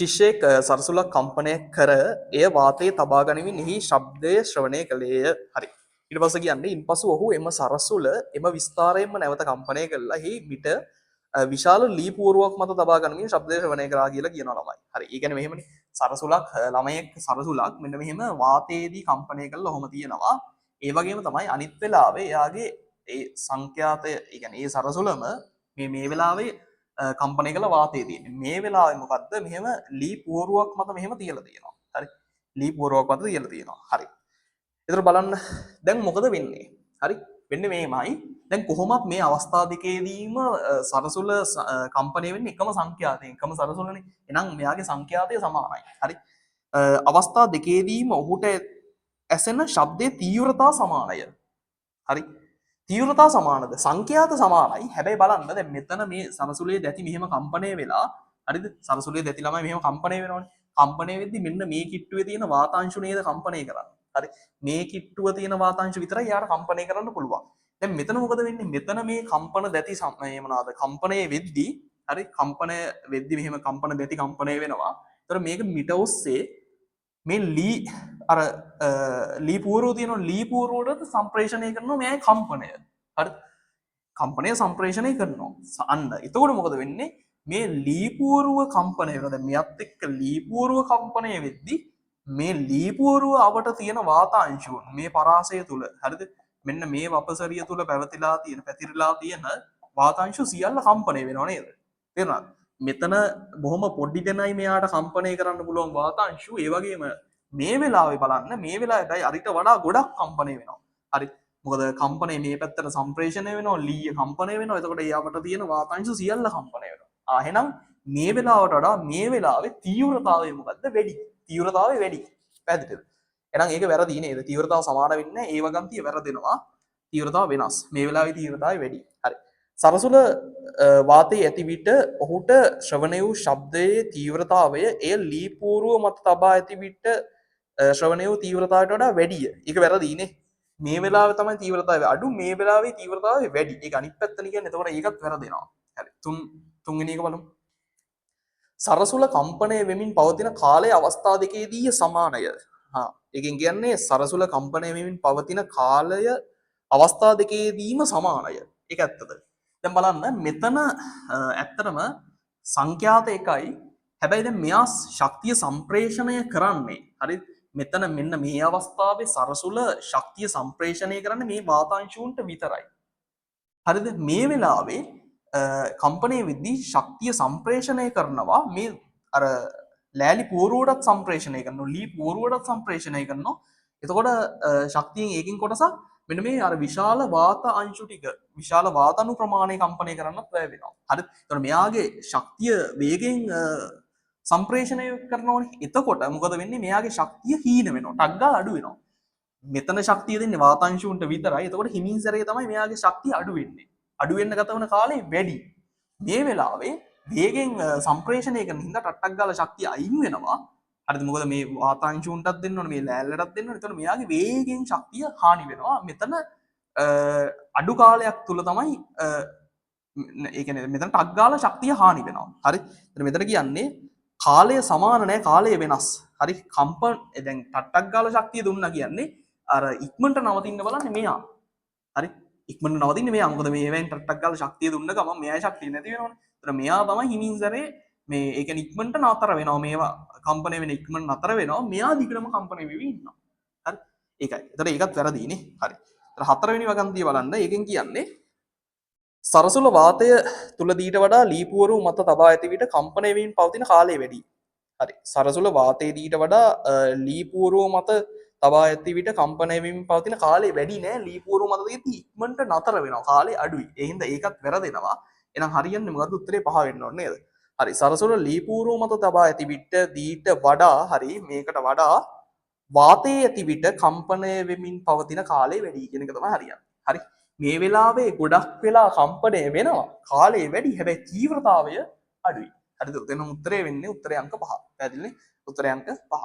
ශිෂ්‍යයෙක් සරසුලක් කම්පනය කර එය වාතයේ තබා ගනිමින් එහි ශබ්දය ශ්‍රවණය කළේය. හරි. ඊට පස්සේ කියන්නේ ඉන්පසු ඔහු එම සරසුල එම විස්තරයෙන්ම නැවත කම්පනය කළා. එහි මිට විශාල ලී පුවරුවක් මත තබා ගනිමින් ශබ්දය ශ්‍රවණය කරා කියලා කියනවා ළමයි. හරි. ඒ කියන්නේ මෙහෙමනේ. සරසුලක් ළමයෙක් සරසුලක් මෙන්න මෙහෙම වාතයේදී කම්පනය කළා ඔහොම තියෙනවා. ඒ වගේම තමයි අනිත් වෙලාවේ එයාගේ ඒ සංඛ්‍යාතය, ඒ කියන්නේ ඒ සරසුලම මේ වෙලාවේ කම්පනය කළ වාතයේ තියෙන්නේ. මේ වෙලාවේ මොකද්ද? මෙහෙම ලී පුවරුවක් මත මෙහෙම තියලා තියෙනවා. හරි. ලී පුවරුවක් මත තියලා තියෙනවා. හරි. ඒතර බලන්න දැන් මොකද වෙන්නේ? හරි. වෙන්නේ මේමයි. දැන් කොහොමත් මේ අවස්ථා දෙකේදීම සරසුල කම්පණය වෙන්නේ එකම සංඛ්‍යාතයෙන්, එකම සරසුලනේ. එහෙනම් මෙයාගේ සංඛ්‍යාතය සමානයි. හරි. අවස්ථා දෙකේදීම ඔහුට ඇසෙන ශබ්දයේ තීව්‍රතාව සමානයි. හරි. තීව්‍රතාව සමානද? සංඛ්‍යාත සමානයි. හැබැයි බලන්න දැන් මෙතන මේ සරසුලේ දැති මෙහෙම කම්පණය වෙලා, හරිද? සරසුලේ දැති ළමයි මෙහෙම කම්පණය වෙනවනේ. කම්පණය වෙද්දි මෙන්න මේ කිට්ටුවේ තියෙන වාතාංශු නේද කම්පණය කරන්නේ. හරි. මේ කිට්ටුව තියෙන වාතාංශ විතරයි යාර කම්පණය කරන්න පුළුවන්. දැන් මෙතන මොකද වෙන්නේ? මෙතන මේ කම්පන දැති මේ මොනවාද? කම්පණය වෙද්දි, හරි, කම්පණය වෙද්දි මෙහෙම කම්පන දැති කම්පණය වෙනවා. ඒතර මේක මිට ඔස්සේ මේ ලී අර ලී පුවරුව තියෙන ලී පුවරුවට සම්ප්‍රේෂණය කරනවා මේ කම්පණය. හරි. කම්පණය සම්ප්‍රේෂණය කරනවා. අන්න. එතකොට මොකද වෙන්නේ? මේ ලී පුවරුව කම්පණය වෙනවා. දැන් මෙයත් එක්ක ලී පුවරුව කම්පණය වෙද්දි මේ ලී පුවරුව අවට තියෙන වාතාංශුව මේ පරාසය තුල, හරිද? මෙන්න මේ වපසරිය තුල පැවතිලා තියෙන, පැතිරලා තියෙන වාතාංශු සියල්ල කම්පණය වෙනව නේද? තේරුණාද? මෙතන බොහොම පොඩි දෙනයි මෙයාට කම්පණය කරන්න පුළුවන් වාතාංශු. ඒ වගේම මේ වෙලාවේ බලන්න, මේ වෙලාවේදී අරිට වඩා ගොඩක් කම්පණය වෙනවා. හරි. මොකද කම්පණය මේ පැත්තට සම්ප්‍රේෂණය වෙනවා, ලීය කම්පණය වෙනවා. එතකොට ඒ අපට තියෙන වාතාංශු සියල්ල කම්පණය වෙනවා. එහෙනම් මේ වෙලාවට වඩා මේ වෙලාවේ තීව්‍රතාවය මොකද්ද? වැඩි. තීව්‍රතාවය වැඩි. පැහැදිලිද? එහෙනම් ඒක වැරදි නේද? තීව්‍රතාව සමාන වෙන්නේ නැහැ. ඒ වගන්තිය වැරදෙනවා. තීව්‍රතාව වෙනස්. මේ වෙලාවේ තීව්‍රතාවය වැඩි. හරි. සරසුල වාතයේ ඇති විට ඔහුට ශ්‍රවණය වූ ශබ්දයේ තීව්‍රතාවය එය ලී පූර්ව මත තබා ඇති විට ශ්‍රවණය වූ තීව්‍රතාවයට වඩා වැඩිය. ඒක වැරදිනේ. මේ වෙලාවේ තමයි තීව්‍රතාවය අඩු, මේ වෙලාවේ තීව්‍රතාවය වැඩි. ඒක අනිත් පැත්තනේ කියන්නේ. එතකොට ඒකත් වැරදෙනවා. හරි. තුන්වෙනි එක බලමු. සරසුල කම්පණය වෙමින් පවතින කාලයේ අවස්ථා දෙකේදී සමානය. ඒකෙන් කියන්නේ සරසුල කම්පණය වෙමින් පවතින කාලය අවස්ථා දෙකේදීම සමානය. ඒක ඇත්තද? දැන් බලන්න මෙතන ඇත්තටම සංඛ්‍යාත එකයි. හැබැයි දැන් මෙයා ශක්තිය සම්ප්‍රේෂණය කරන්නේ, හරි, මෙතන මෙන්න මේ අවස්ථාවේ සරසුල ශක්තිය සම්ප්‍රේෂණය කරන්නේ මේ වාතාංශුන්ට විතරයි. හරිද? මේ වෙලාවේ කම්පණය වෙද්දී ශක්තිය සම්ප්‍රේෂණය කරනවා මේ අර ලෑලි පුවරුවටත් සම්ප්‍රේෂණය කරනවා, ලී පුවරුවටත් සම්ප්‍රේෂණය කරනවා. එතකොට ශක්තියෙන් ඒකින් කොටසක් මෙන්න මේ අර විශාල වාත අංශු ටික, විශාල වාත අණු ප්‍රමාණය කම්පණය කරන්නත් වැය වෙනවා. හරිද? එතකොට මෙයාගේ ශක්තිය වේගෙන් සම්ප්‍රේෂණය කරනවනේ. එතකොට මොකද වෙන්නේ? මෙයාගේ ශක්තිය හීන වෙනවා. ටක් ගාලා අඩු වෙනවා. මෙතන ශක්තිය දෙන්නේ වාතාංශුන්ට විතරයි. එතකොට හිමින් සැරේ තමයි මෙයාගේ ශක්තිය අඩු වෙන්නේ. අඩු වෙන්න ගත වන කාලය වැඩි. මේ වෙලාවේ වේගෙන් සම්ප්‍රේෂණය කරන හින්දා ටට්ටක් ගාලා ශක්තිය අයින් වෙනවා. හරිද? මොකද මේ වාතාංශුන්ටත් දෙන්න ඕනේ, මේ ලෑල්ලටත් දෙන්න ඕනේ. එතකොට මෙයාගේ වේගෙන් ශක්තිය හානි වෙනවා. මෙතන අඩු කාලයක් තුල තමයි ඒ කියන්නේ මෙතන ටක් ගාලා ශක්තිය හානි වෙනවා. හරි? එතන මෙතන කියන්නේ කාලය සමාන නැහැ, කාලය වෙනස්. හරි? කම්පන දැන් ටට්ටක් ගාලා ශක්තිය දුන්නා කියන්නේ අර ඉක්මනට නවතින්න බලන්නේ මෙයා. හරි? ඉක්මනට නවතින්නේ මෙයා. මොකද මේ වෙන් ටට්ටක් ගාලා ශක්තිය දුන්න ගමන් මෙයාගේ ශක්තිය නැති වෙනවනේ. ඒතර මෙයා තමයි හිමින් සැරේ මේ ඒ කියන්නේ ඉක්මනට නතර වෙනවා. මේවා කම්පණය වෙන ඉක්මනට නතර වෙනවා. මෙයා දිගටම කම්පණය වෙවි ඉන්නවා. හරි? ඒකයි. ඒතර ඒකත් වැරදිනේ. හරි. ඒතර හතරවෙනි වගන්තිය බලන්න. ඒකෙන් කියන්නේ සරසුල වාතය තුල දීට වඩා ලී පුවරු මත තබා ඇති විට කම්පණය වීම පවතින කාලය වැඩි. හරි. සරසුල වාතයේ දීට වඩා ලී පුවරුව මත තබා ඇති විට කම්පණය වීම පවතින කාලය වැඩි නෑ. ලී පුවරුව මත තියෙද්දි ඉක්මනට නතර වෙනවා. කාලය අඩුයි. ඒ හින්දා ඒකත් වැරදෙනවා. එහෙනම් හරියන්නේ මොකද්ද? උත්තරේ 5 වෙන්න ඕනේ නේද? හරි. සරසුල ලී පුවරුව මත තබා ඇති විට දීට වඩා, හරි, මේකට වඩා වාතයේ ඇති විට කම්පණය වෙමින් පවතින කාලය වැඩි කියන එක තමයි හරියන්නේ. හරි. මේ වෙලාවේ ගොඩක් වෙලා කම්පණය වෙනවා. කාලය වැඩි. හැබැයි තීව්‍රතාවය අඩුයි. හරිද? එතන උත්තරේ වෙන්නේ උත්තරේ අංක 5. පැහැදිලිනේ? උත්තරේ අංක 5.